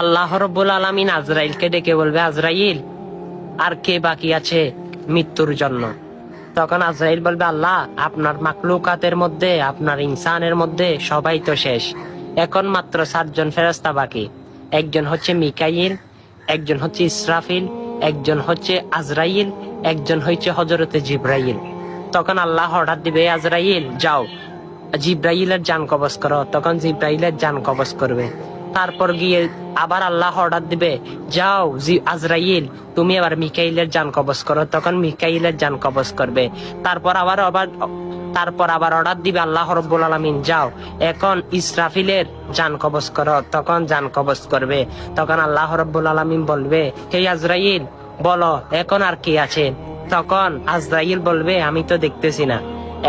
আল্লাহ রাব্বুল আলামিন আজরাইলকে ডেকে বলবে, আজরাইল আর কে বাকি আছে মৃত্যুর জন্য? তখন আজরাইল বলবে, আল্লাহ আপনার মাখলুকাতের মধ্যে, আপনার ইনসানের মধ্যে সবাই তো শেষ, এখন মাত্র 7 জন ফেরেশতা বাকি। একজন হচ্ছে মিকাইল, একজন হচ্ছে ইসরাফিল, একজন হচ্ছে আজরাইল, একজন হচ্ছে হযরতে জিবরাইল। তখন আল্লাহ অর্ডার দিবে, আজরাইল যাও জিব্রাইলের জান কবজ করো। তখন জিব্রাইলের জান কবজ করবে। তারপর গিয়ে আবার আল্লাহ অর্ডার দিবে, যাও আজরাইল তুমি আবার মিকাইলের জান কবজ করো। তখন মিকাইলের জান কবজ করবে। তারপর আবার অর্ডার দিবে আল্লাহ রাব্বুল আলামিন, যাও এখন ইসরাফিলের জান কবজ করো। তখন জান কবজ করবে। তখন আল্লাহ রাব্বুল আলামিন বলবে, হে আজরাইল বলো এখন আর কি আছে? তখন আজরাইল বলবে, আমি তো দেখতেছি না।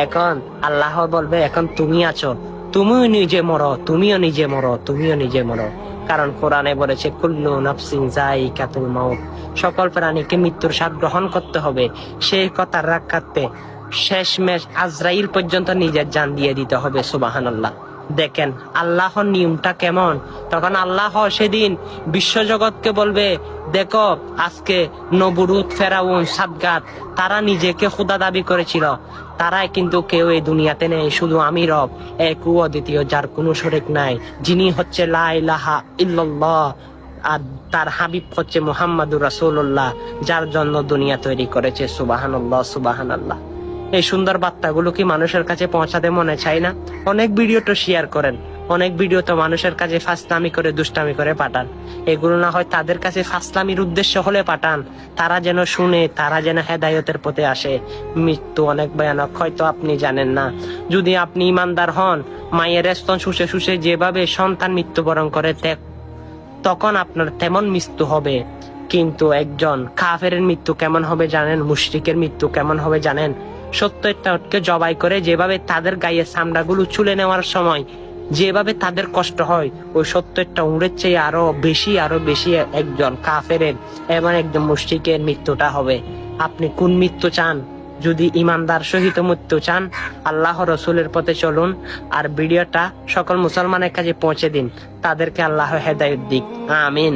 এখন আল্লাহ বলবে, এখন তুমি আছো, তুমিও নিজে মরো, তুমিও নিজে মরো, তুমিও নিজে মরো। কারণ কোরআনে বলেছে, কুল্লু নাফসিন যায়িকাতুল মাউত, সকল প্রাণীকে মৃত্যুর স্বাদ গ্রহণ করতে হবে। সেই কথা রাখাতে শেষমেশ আজরাইল পর্যন্ত নিজের জান দিয়ে দিতে হবে। সুবহানাল্লাহ। দেখেন আল্লাহর নিয়মটা কেমন। তখন আল্লাহ সেদিন বিশ্বজগৎকে বলবে, দেখো আজকে নবুরুত, ফেরাউন, সাদগাত, তারা নিজেকে খোদা দাবি করেছিল, তারাই কিন্তু কেউ এই দুনিয়াতে নেই, শুধু আমি রব, এক ও অদ্বিতীয়, যার কোনো শরীক নাই, যিনি হচ্ছে লা ইলাহা ইল্লাল্লাহ, আর তার হাবিব হচ্ছে মুহাম্মাদুর রাসূলুল্লাহ, যার জন্য দুনিয়া তৈরি করেছে। সুবহানাল্লাহ, সুবহানাল্লাহ। এই সুন্দর বার্তাগুলো কি মানুষের কাছে পৌঁছাতে মনে চাই না? অনেক ভিডিও তো শেয়ার করেন, অনেক ভিডিও তো মানুষের কাছে ফাসলামি করে, দুষ্টামি করে পাঠান। এগুলো না হয় তাদের কাছে ফাসলামির উদ্দেশ্য হলে পাঠান, তারা যেন শুনে, তারা যেন হেদায়েতের পথে আসে। মৃত্যু অনেক ভয়ানক, হয়তো আপনি জানেন না। যদি আপনি ইমানদার হন, মায়ের স্তন শুষে শুষে যেভাবে সন্তান মৃত্যুবরণ করে, তখন আপনার তেমন মৃত্যু হবে। কিন্তু একজন কাফেরের মৃত্যু কেমন হবে জানেন? মুশরিকের মৃত্যু কেমন হবে জানেন? 70টা জবাই করে যেভাবে তাদের গায়ে চামড়াগুলো চুলে নেওয়ার সময় যেভাবে তাদের কষ্ট হয়, ওই 70টা উড়ের চেয়ে আরো বেশি একজন কাফেরের এবং একজন মুশরিকের মৃত্যুটা হবে। আপনি কোন মৃত্যু চান? যদি ইমানদার সহিত মৃত্যু চান, আল্লাহ রসুলের পথে চলুন, আর ভিডিওটা সকল মুসলমানের কাছে পৌঁছে দিন, তাদেরকে আল্লাহ হেদায়েত দিক। আমিন।